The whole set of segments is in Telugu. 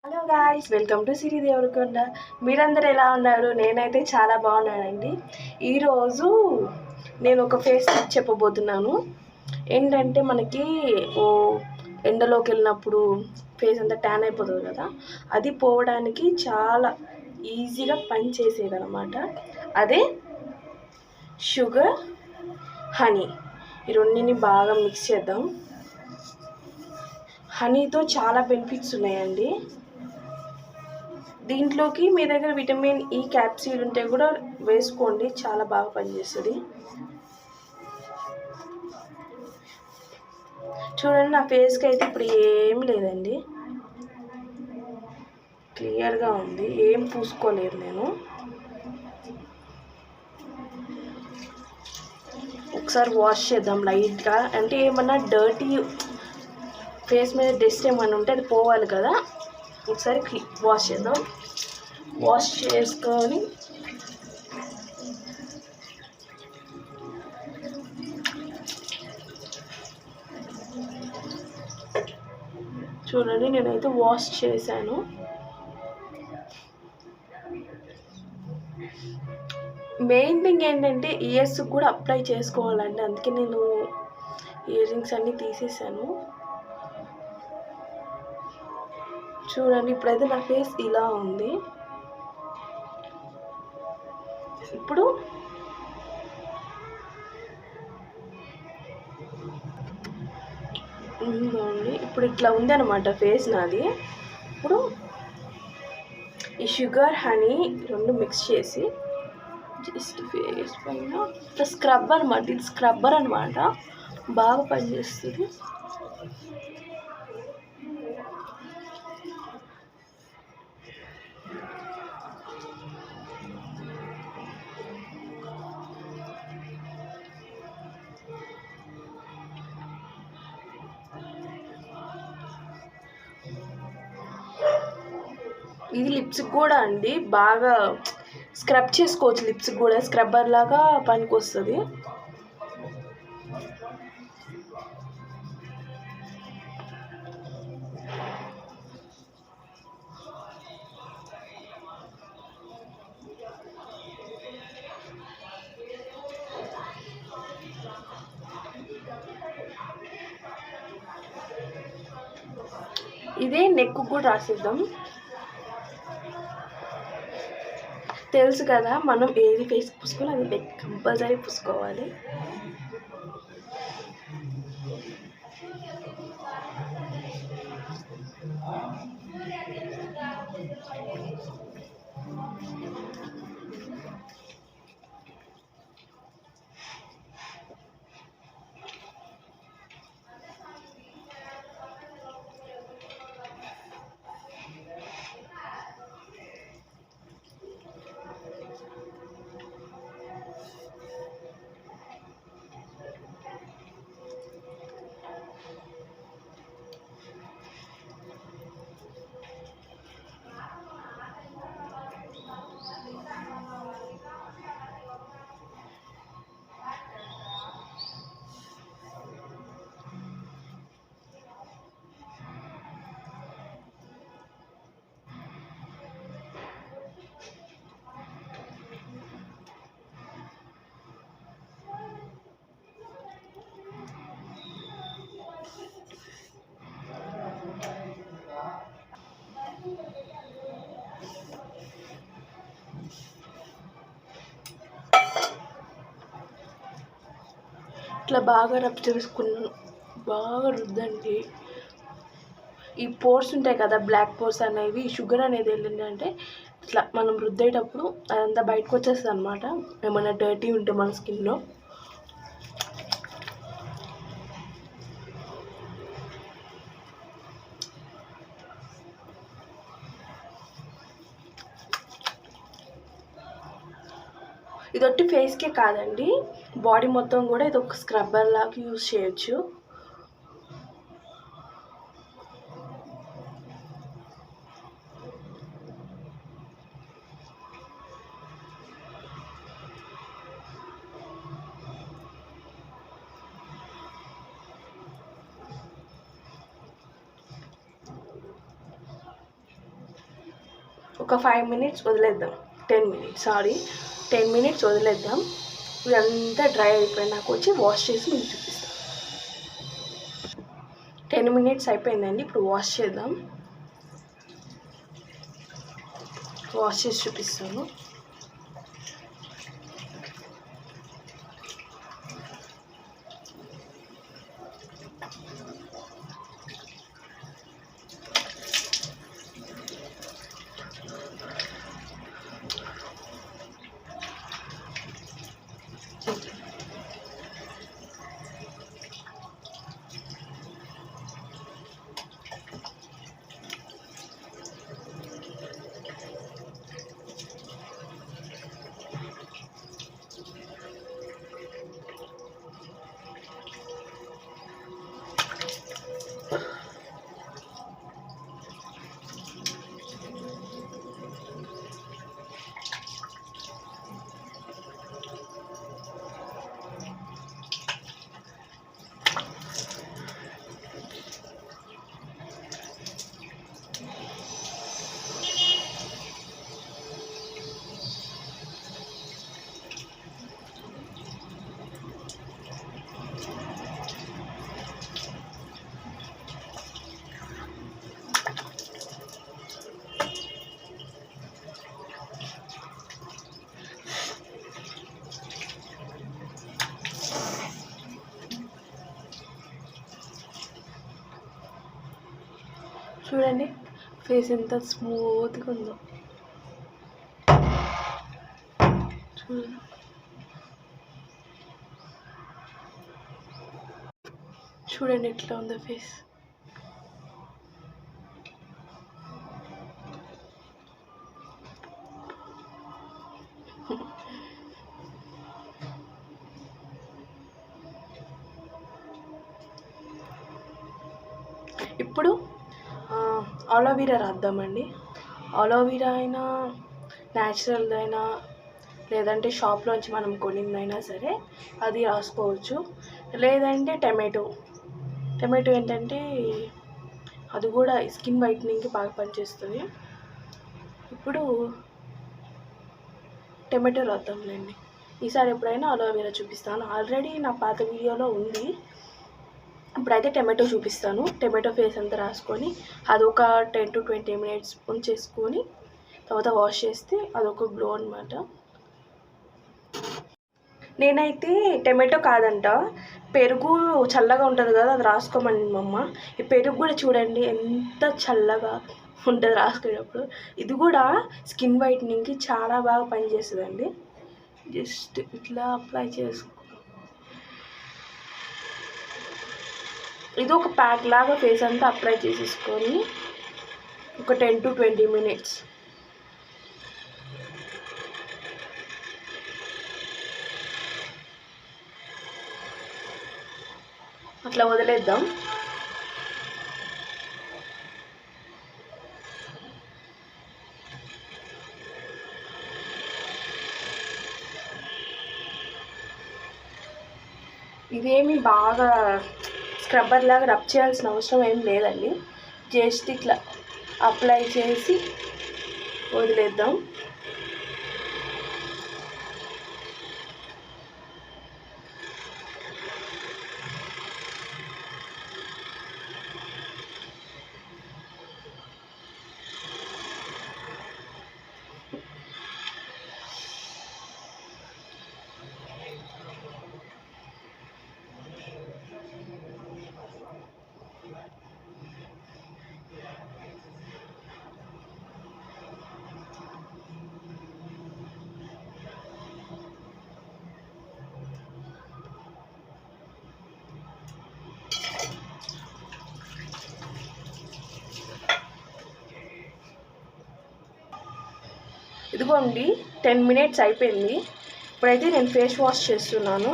హలో గాయ్స్, వెల్కమ్ టు సిరి దేవరకొండ. మీరందరూ ఎలా ఉన్నారు? నేనైతే చాలా బాగున్నానండి. ఈరోజు నేను ఒక ఫేస్ టిప్ చెప్పబోతున్నాను. ఏంటంటే మనకి ఎండలోకి వెళ్ళినప్పుడు ఫేస్ అంతా ట్యాన్ అయిపోతుంది కదా, అది పోవడానికి చాలా ఈజీగా పని చేసేదన్నమాట. అదే షుగర్, హనీ. ఈ రెండింటిని బాగా మిక్స్ చేద్దాం. హనీతో చాలా బెనిఫిట్స్ ఉన్నాయండి. దీంట్లోకి మీ దగ్గర విటమిన్ ఈ క్యాప్సూల్ ఉంటే కూడా వేసుకోండి, చాలా బాగా పనిచేస్తుంది. చూడండి, నా ఫేస్కి అయితే ఇప్పుడు ఏం లేదండి, క్లియర్గా ఉంది. ఏం పూసుకోలేదు నేను. ఒకసారి వాష్ చేద్దాం లైట్గా. అంటే ఏమన్నా డర్టీ ఫేస్ మీద డస్ట్ ఏమన్నా ఉంటే అది పోవాలి కదా. ఒకసారి వాష్ చేద్దాం. వాష్ చేసుకొని చూడండి, నేనైతే వాష్ చేశాను. మెయిన్ థింగ్ ఏంటంటే ఇయర్స్ కూడా అప్లై చేసుకోవాలండి. అందుకే నేను ఇయర్ రింగ్స్ అన్నీ తీసేసాను. చూడండి, ఇప్పుడైతే నా ఫేస్ ఇలా ఉంది. ఇప్పుడు ఇప్పుడు ఇట్లా ఉంది అనమాట ఫేస్ నాది. ఇప్పుడు ఈ షుగర్, హనీ రెండు మిక్స్ చేసి జస్ట్ ఫేస్ పైన స్క్రబ్ అనమాట. ఇది స్క్రబ్బర్ అనమాట, బాగా పనిచేస్తుంది. ఇది లిప్స్కి కూడా అండి, బాగా స్క్రబ్ చేసుకోవచ్చు. లిప్స్కి కూడా స్క్రబ్బర్ లాగా పనికి వస్తుంది. ఇదే నెక్ కూడా రాసేద్దాం. తెలుసు కదా, మనం ఏది ఫేస్ పూసుకోవాలి అది నెక్ కంపల్సరీ పూసుకోవాలి. ఇట్లా బాగా రబ్ చేసుకున్నాను, బాగా రుద్దండి. ఈ పోర్స్ ఉంటాయి కదా, బ్లాక్ పోర్స్ అనేవి, షుగర్ అనేది వెళ్ళిందంటే ఇట్లా మనం రుద్దేటప్పుడు అదంతా బయటకు వచ్చేస్తుంది అనమాట, ఏమైనా డర్టీ ఉంటే మన స్కిన్లో. ఇది ఒట్టి ఫేస్కే కాదండి, బాడీ మొత్తం కూడా ఇది ఒక స్క్రబ్బర్ లాగా యూజ్ చేయొచ్చు. ఒక 5 మినిట్స్ వదిలేద్దాం. 10 మినిట్స్ వదిలేద్దాం. ఇదంతా డ్రై అయిపోయినాక వచ్చి వాష్ చేసి మీకు చూపిస్తాను. 10 మినిట్స్ అయిపోయిందండి. ఇప్పుడు వాష్ చేద్దాం. వాష్ చేసి చూపిస్తాను. చూడండి ఫేస్ ఎంత స్మూత్గా ఉందో. చూడండి ఎట్లా ఉందో ఫేస్. ఇప్పుడు ఆలోవీరా రాద్దామండి. ఆలోవీరా అయినా న్యాచురల్ అయినా లేదంటే షాప్లోంచి మనం కొనిందైనా సరే అది రాసుకోవచ్చు. లేదంటే టమాటో ఏంటంటే అది కూడా స్కిన్ వైట్నింగ్కి బాగా పనిచేస్తుంది. ఇప్పుడు టమాటో రాద్దాంలేండి. ఈసారి ఎప్పుడైనా ఆలోవీరా చూపిస్తాను. ఆల్రెడీ నా పాత వీడియోలో ఉంది. ఇప్పుడైతే టమాటో చూపిస్తాను. టమాటో ఫేస్ అంతా రాసుకొని అదొక 10 to 20 మినిట్స్ ఉంచేసుకొని తర్వాత వాష్ చేస్తే అదొక గ్లో అనమాట. నేనైతే టమాటో కాదంట, పెరుగు చల్లగా ఉంటుంది కదా, అది రాసుకోమని మా అమ్మ. ఈ పెరుగు కూడా చూడండి ఎంత చల్లగా ఉంటుంది రాసుకునేటప్పుడు. ఇది కూడా స్కిన్ వైట్నింగ్కి చాలా బాగా పనిచేస్తుందండి. జస్ట్ ఇట్లా అప్లై చేసుకో. ఇది ఒక ప్యాక్ లాగా ఫేస్ అంతా అప్లై చేసేసుకొని ఒక 10 to 20 మినిట్స్ అట్లా వదిలేద్దాం. ఇదేమి బాగా స్క్రబ్బర్ లాగా రబ్ చేయాల్సిన అవసరం ఏం లేదండి. జస్ట్ ఇట్లా అప్లై చేసి వదిలేద్దాం. ఇదిగోండి 10 మినిట్స్ అయిపోయింది. ఇప్పుడైతే నేను ఫేస్ వాష్ చేస్తున్నాను.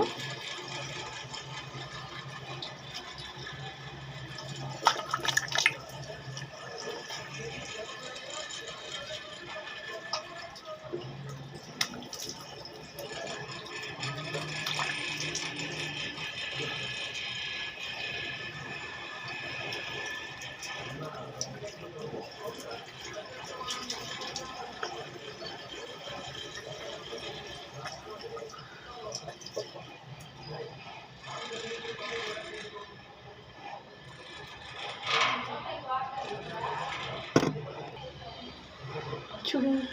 చూడండి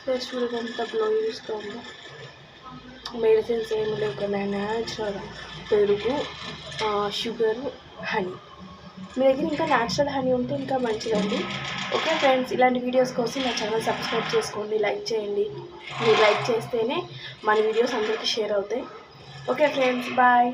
ఫేస్ చూడండి ఎంత గ్లోయిస్గా ఉందో. మెడిసిన్స్ ఏమి లేకుండా న్యాచురల్గా పెరుగు, షుగరు, హనీ. మీ దగ్గర ఇంకా న్యాచురల్ హనీ ఉంటే ఇంకా మంచిదండి. ఓకే ఫ్రెండ్స్, ఇలాంటి వీడియోస్ కోసం నా ఛానల్ సబ్స్క్రైబ్ చేసుకోండి, లైక్ చేయండి. మీరు లైక్ చేస్తేనే మన వీడియోస్ అందరికీ షేర్ అవుతాయి. Okay friends, bye.